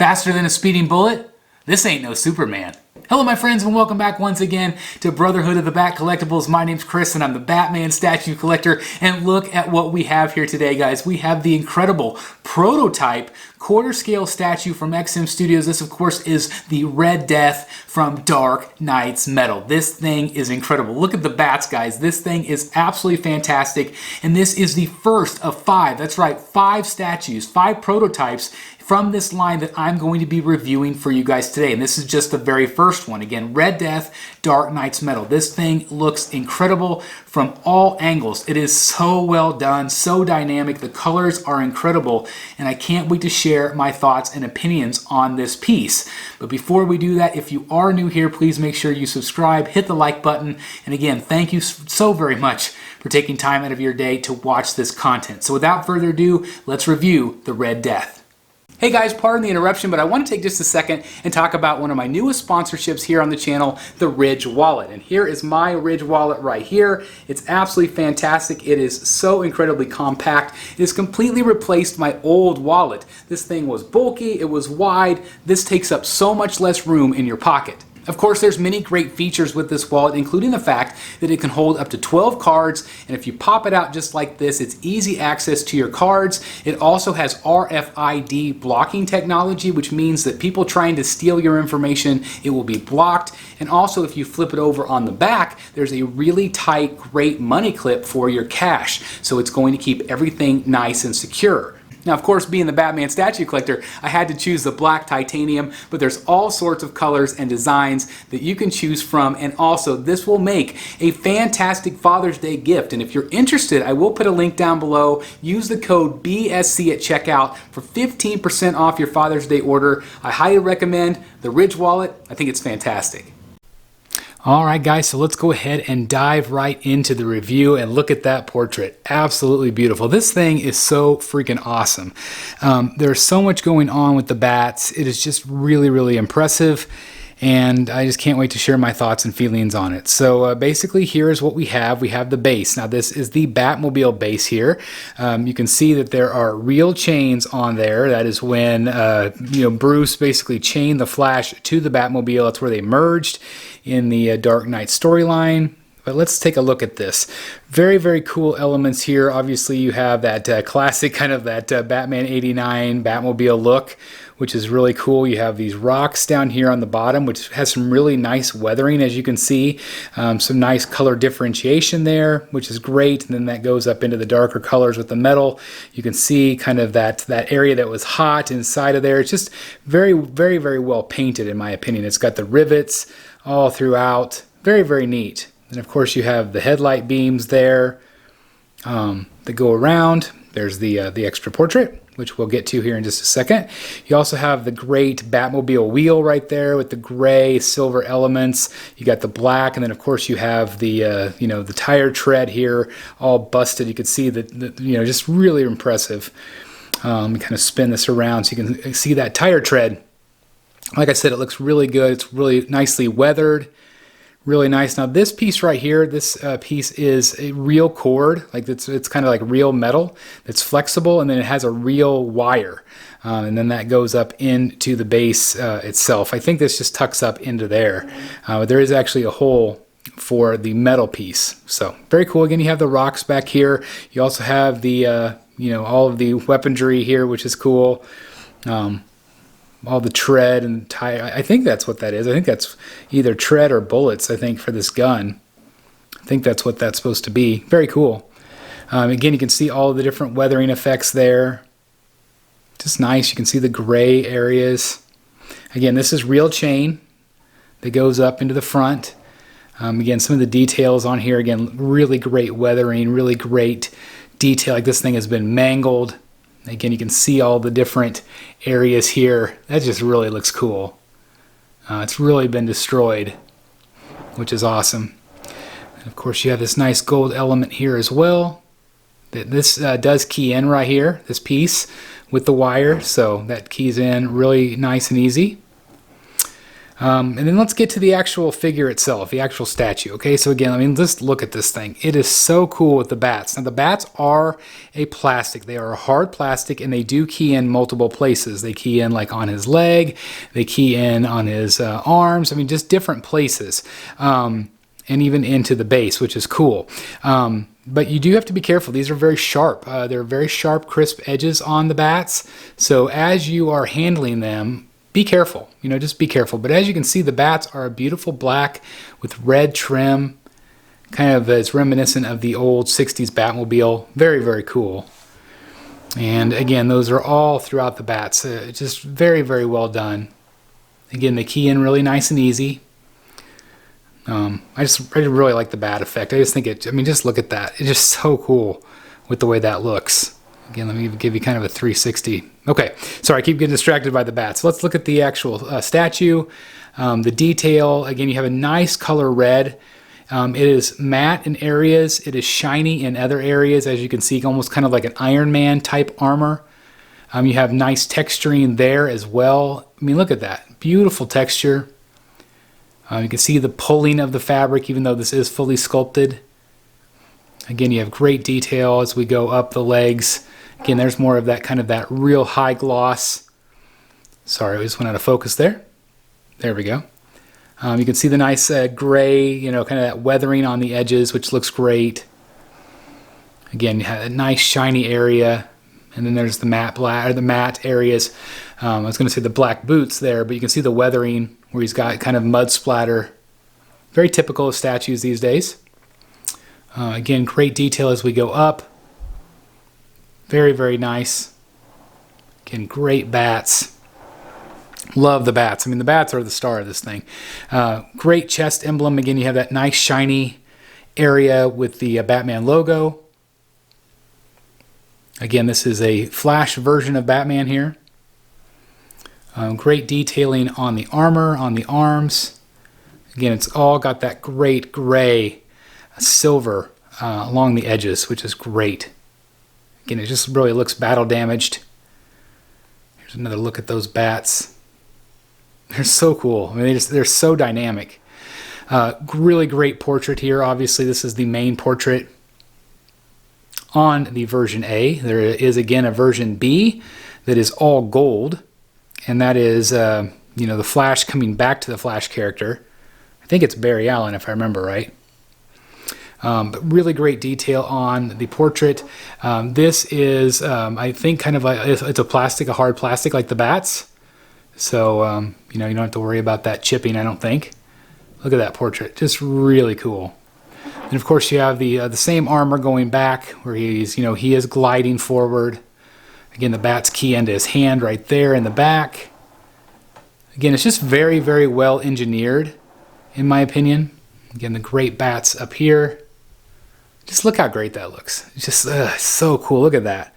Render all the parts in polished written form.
Faster than a speeding bullet? This ain't no Superman. Hello my friends and welcome back once again to Brotherhood of the Bat Collectibles. My name's Chris and I'm the Batman statue collector, and look at what we have here today, guys. We have the incredible prototype quarter scale statue from XM Studios. This of course is the Red Death from Dark Knight's Metal. This thing is incredible. Look at the bats, guys. This thing is absolutely fantastic, and this is the first of 5, that's right, 5 statues, 5 prototypes from this line that I'm going to be reviewing for you guys today. And this is just the very first one. Again, Red Death, Dark Knight's Metal. This thing looks incredible from all angles. It is so well done, so dynamic. The colors are incredible, and I can't wait to share my thoughts and opinions on this piece. But before we do that, if you are new here, please make sure you subscribe, hit the like button, and again, thank you so very much for taking time out of your day to watch this content. So without further ado, let's review the Red Death. Hey guys, pardon the interruption, but I want to take just a second and talk about one of my newest sponsorships here on the channel, the Ridge Wallet. And here is my Ridge Wallet right here. It's absolutely fantastic. It is so incredibly compact. It has completely replaced my old wallet. This thing was bulky, it was wide. This takes up so much less room in your pocket. Of course, there's many great features with this wallet, including the fact that it can hold up to 12 cards, and if you pop it out just like this, it's easy access to your cards. It also has RFID blocking technology, which means that people trying to steal your information, it will be blocked. And also, if you flip it over on the back, there's a really tight, great money clip for your cash, so it's going to keep everything nice and secure. Now, of course, being the Batman statue collector, I had to choose the black titanium, but there's all sorts of colors and designs that you can choose from, and also this will make a fantastic Father's Day gift. And if you're interested, I will put a link down below. Use the code BSC at checkout for 15% off your Father's Day order. I highly recommend the Ridge Wallet. I think it's fantastic. Alright guys, so let's go ahead and dive right into the review and look at that portrait. Absolutely beautiful. This thing is so freaking awesome. There's so much going on with the bats. It is just really, really impressive, and I just can't wait to share my thoughts and feelings on it. So basically here is what we have. We have the base. Now this is the Batmobile base here. You can see that there are real chains on there. That is when Bruce basically chained the Flash to the Batmobile. That's where they merged in the Dark Knight storyline. But let's take a look at this. Very, very cool elements here. Obviously you have that classic kind of that Batman 89 Batmobile look, which is really cool. You have these rocks down here on the bottom, which has some really nice weathering, as you can see. Some nice color differentiation there, which is great. And then that goes up into the darker colors with the metal. You can see kind of that area that was hot inside of there. It's just very, very, very well painted, in my opinion. It's got the rivets all throughout. Very, very neat. And of course you have the headlight beams there that go around. There's the extra portrait, which we'll get to here in just a second. You also have the great Batmobile wheel right there with the gray silver elements. You got the black, and then of course you have the the tire tread here all busted. You can see that just really impressive. Kind of spin this around so you can see that tire tread. Like I said, it looks really good. It's really nicely weathered. Really nice. Now this piece right here, this piece is a real cord. Like it's kind of like real metal. It's flexible, and then it has a real wire. And then that goes up into the base itself. I think this just tucks up into there. But there is actually a hole for the metal piece. So very cool. Again, you have the rocks back here. You also have the all of the weaponry here, which is cool. All the tread and tire. I think that's what that is. I think that's either tread or bullets, I think, for this gun. I think that's what that's supposed to be. Very cool. Again, you can see all of the different weathering effects there. Just nice. You can see the gray areas. Again, this is real chain that goes up into the front. Again, some of the details on here, again, really great weathering, really great detail. Like this thing has been mangled. Again, you can see all the different areas here. That just really looks cool. It's really been destroyed, which is awesome. And of course, you have this nice gold element here as well. This does key in right here, this piece with the wire, so that keys in really nice and easy. And then let's get to the actual figure itself, the actual statue. Okay, so again, I mean, just look at this thing. It is so cool with the bats. Now, the bats are a plastic. They are a hard plastic, and they do key in multiple places. They key in like on his leg. They key in on his arms. I mean, just different places. And even into the base, which is cool. But you do have to be careful. These are very sharp. They're very sharp, crisp edges on the bats. So as you are handling them, be careful, you know, just be careful. But as you can see, the bats are a beautiful black with red trim. Kind of, it's reminiscent of the old 60s Batmobile. Very, very cool. And again, those are all throughout the bats. Just very, very well done. Again, they key in really nice and easy. I really like the bat effect. I just think it, I mean, just look at that. It's just so cool with the way that looks. Again, let me give you kind of a 360. Okay, sorry, I keep getting distracted by the bats. Let's look at the actual statue. The detail, again, you have a nice color red. It is matte in areas. It is shiny in other areas, as you can see, almost kind of like an Iron Man type armor. You have nice texturing there as well. I mean, look at that. Beautiful texture. You can see the pulling of the fabric, even though this is fully sculpted. Again, you have great detail as we go up the legs. Again, there's more of that kind of that real high gloss. Sorry, I just went out of focus there. There we go. You can see the nice gray, you know, kind of that weathering on the edges, which looks great. Again, you have a nice shiny area. And then there's the matte black, or the matte areas. I was going to say the black boots there, but you can see the weathering where he's got kind of mud splatter. Very typical of statues these days. Again, great detail as we go up. Very, very nice. Again, great bats. Love the bats. I mean, the bats are the star of this thing. Great chest emblem. Again, you have that nice shiny area with the Batman logo. Again, this is a Flash version of Batman here. Great detailing on the armor, on the arms. Again, it's all got that great gray silver along the edges, which is great. Again, it just really looks battle damaged. Here's another look at those bats. They're so cool. I mean, they're so dynamic. Really great portrait here. Obviously, this is the main portrait on the version A. There is, again, a version B that is all gold. And that is, you know, the Flash coming back to the Flash character. I think it's Barry Allen, if I remember right. But really great detail on the portrait. This is, I think, kind of it's a plastic, a hard plastic like the bats. So, you know, you don't have to worry about that chipping, I don't think. Look at that portrait. Just really cool. And of course, you have the same armor going back where he's, you know, he is gliding forward. Again, the bat's key into his hand right there in the back. Again, it's just very, very well engineered, in my opinion. Again, the great bats up here. Just look how great that looks. It's just so cool. Look at that.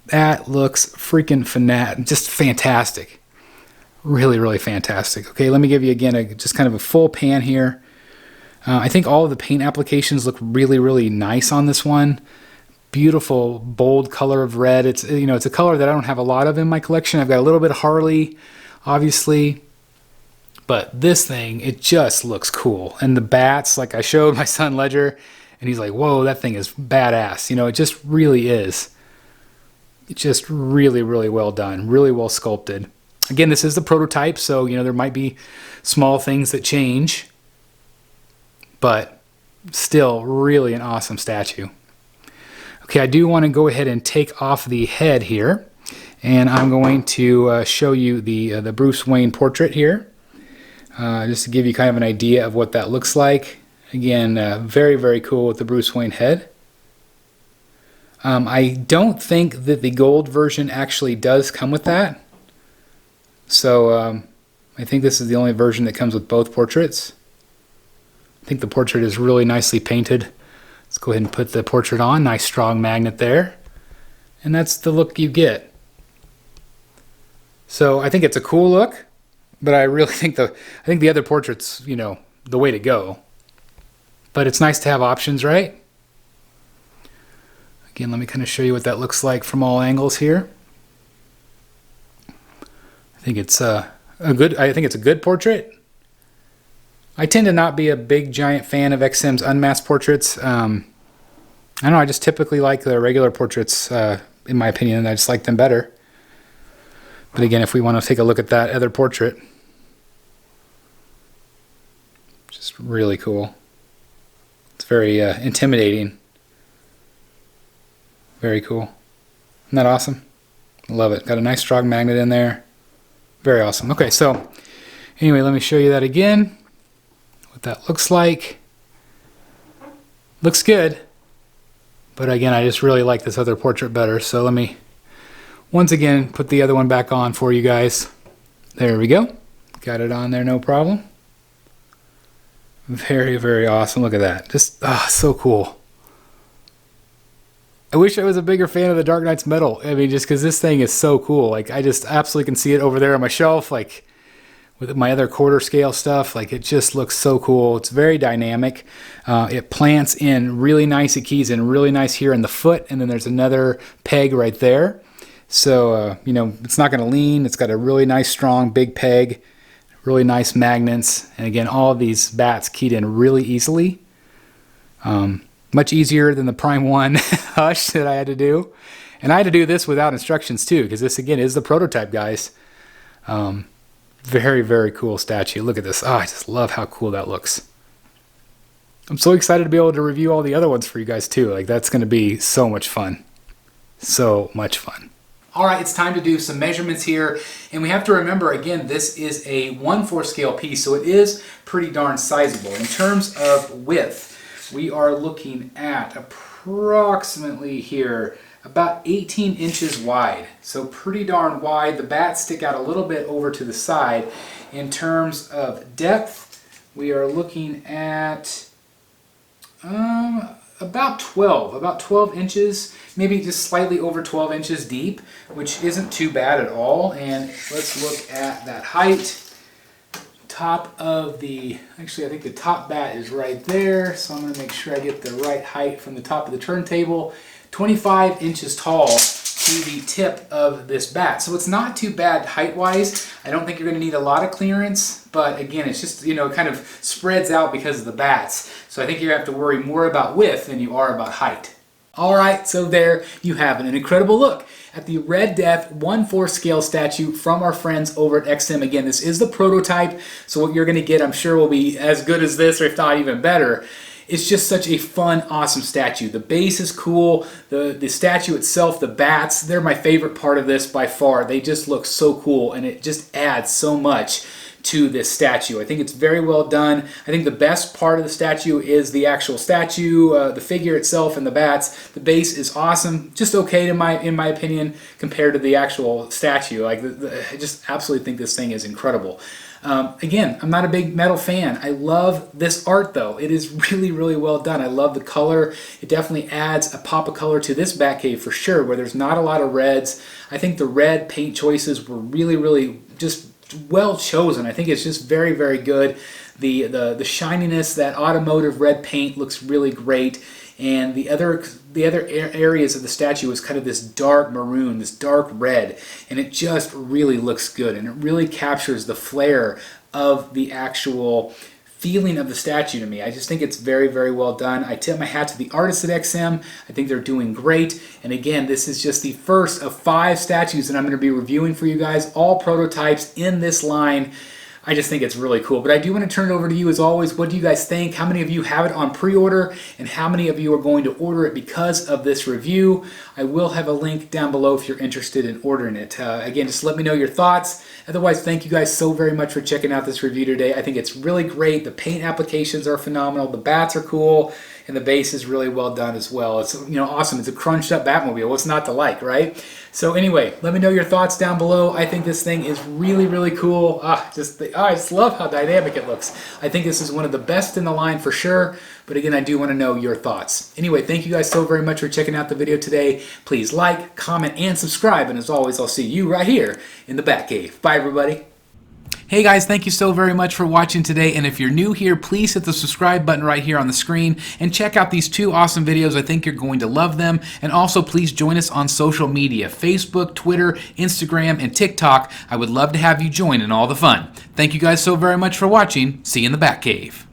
That looks freaking just fantastic. Really, really fantastic. Okay, let me give you again just kind of a full pan here. I think all of the paint applications look really, really nice on this one. Beautiful, bold color of red. It's, you know, it's a color that I don't have a lot of in my collection. I've got a little bit of Harley, obviously. But this thing, it just looks cool. And the bats, like I showed my son Ledger, and he's like, whoa, that thing is badass. You know, it just really is. It's just really, really well done. Really well sculpted. Again, this is the prototype, so, you know, there might be small things that change. But still, really an awesome statue. Okay, I do want to go ahead and take off the head here. And I'm going to show you the Bruce Wayne portrait here. Just to give you kind of an idea of what that looks like. Again, very, very cool with the Bruce Wayne head. I don't think that the gold version actually does come with that. So I think this is the only version that comes with both portraits. I think the portrait is really nicely painted. Let's go ahead and put the portrait on. Nice strong magnet there. And that's the look you get. So I think it's a cool look, but I really think the other portrait's, you know, the way to go. But it's nice to have options, right? Again, let me kind of show you what that looks like from all angles here. I think it's a good portrait. I tend to not be a big giant fan of XM's unmasked portraits. I don't know, I just typically like the regular portraits, in my opinion. I just like them better. But again, if we want to take a look at that other portrait, just really cool. It's very intimidating. Very cool. Isn't that awesome? Love it. Got a nice strong magnet in there. Very awesome. Okay, so anyway, let me show you that again. What that looks like. Looks good. But again, I just really like this other portrait better. So let me once again put the other one back on for you guys. There we go. Got it on there, no problem. Very, very awesome. Look at that. Just so cool. I wish I was a bigger fan of the Dark Knight's metal. I mean, just because this thing is so cool. Like, I just absolutely can see it over there on my shelf, like with my other quarter scale stuff. Like, it just looks so cool. It's very dynamic. It plants in really nice. It keys in really nice here in the foot, and then there's another peg right there. So, you know, it's not going to lean. It's got a really nice, strong, big peg, really nice magnets. And again, all of these bats keyed in really easily. Much easier than the Prime 1 Hush that I had to do. And I had to do this without instructions too, because this again is the prototype, guys. Very, very cool statue. Look at this. I just love how cool that looks. I'm so excited to be able to review all the other ones for you guys too. Like, that's going to be so much fun. So much fun. All right, it's time to do some measurements here. And we have to remember, again, this is a 1/4 scale piece, so it is pretty darn sizable. In terms of width, we are looking at approximately here about 18 inches wide. So pretty darn wide. The bats stick out a little bit over to the side. In terms of depth, we are looking at about 12 inches, maybe just slightly over 12 inches deep, which isn't too bad at all. And let's look at that height. Top of the, actually I think the top bat is right there, so I'm going to make sure I get the right height from the top of the turntable. 25 inches tall to the tip of this bat. So it's not too bad height-wise. I don't think you're going to need a lot of clearance, but again, it's just, you know, it kind of spreads out because of the bats. So I think you have to worry more about width than you are about height. All right, so there you have it. An incredible look at the Red Death 1/4 scale statue from our friends over at XM. Again, this is the prototype, so what you're going to get, I'm sure, will be as good as this, or if not even better. It's just such a fun, awesome statue. The base is cool. The statue itself, the bats, they're my favorite part of this by far. They just look so cool, and it just adds so much to this statue. I think it's very well done. I think the best part of the statue is the actual statue, the figure itself, and the bats. The base is awesome, just okay in my opinion compared to the actual statue. Like, I just absolutely think this thing is incredible. Again, I'm not a big metal fan. I love this art though. It is really, really well done. I love the color. It definitely adds a pop of color to this Batcave for sure, where there's not a lot of reds. I think the red paint choices were really, really just well chosen. I think it's just very, very good. The shininess, that automotive red paint looks really great. And the other areas of the statue is kind of this dark maroon, this dark red, and it just really looks good, and it really captures the flair of the actual feeling of the statue to me. I just think it's very, very well done. I tip my hat to the artists at XM. I think they're doing great. And again, this is just the first of 5 statues that I'm going to be reviewing for you guys, all prototypes in this line. I just think it's really cool. But I do want to turn it over to you as always. What do you guys think? How many of you have it on pre-order? And how many of you are going to order it because of this review? I will have a link down below if you're interested in ordering it. Again, just let me know your thoughts. Otherwise, thank you guys so very much for checking out this review today. I think it's really great. The paint applications are phenomenal. The bats are cool. And the base is really well done as well. It's, you know, awesome. It's a crunched up Batmobile. What's not to like, right? So anyway, let me know your thoughts down below. I think this thing is really, really cool. I just love how dynamic it looks. I think this is one of the best in the line for sure. But again, I do want to know your thoughts. Anyway, thank you guys so very much for checking out the video today. Please like, comment, and subscribe. And as always, I'll see you right here in the Batcave. Bye, everybody. Hey guys, thank you so very much for watching today, and if you're new here, please hit the subscribe button right here on the screen and check out these two awesome videos. I think you're going to love them. And also please join us on social media, Facebook, Twitter, Instagram, and TikTok. I would love to have you join in all the fun. Thank you guys so very much for watching. See you in the Batcave.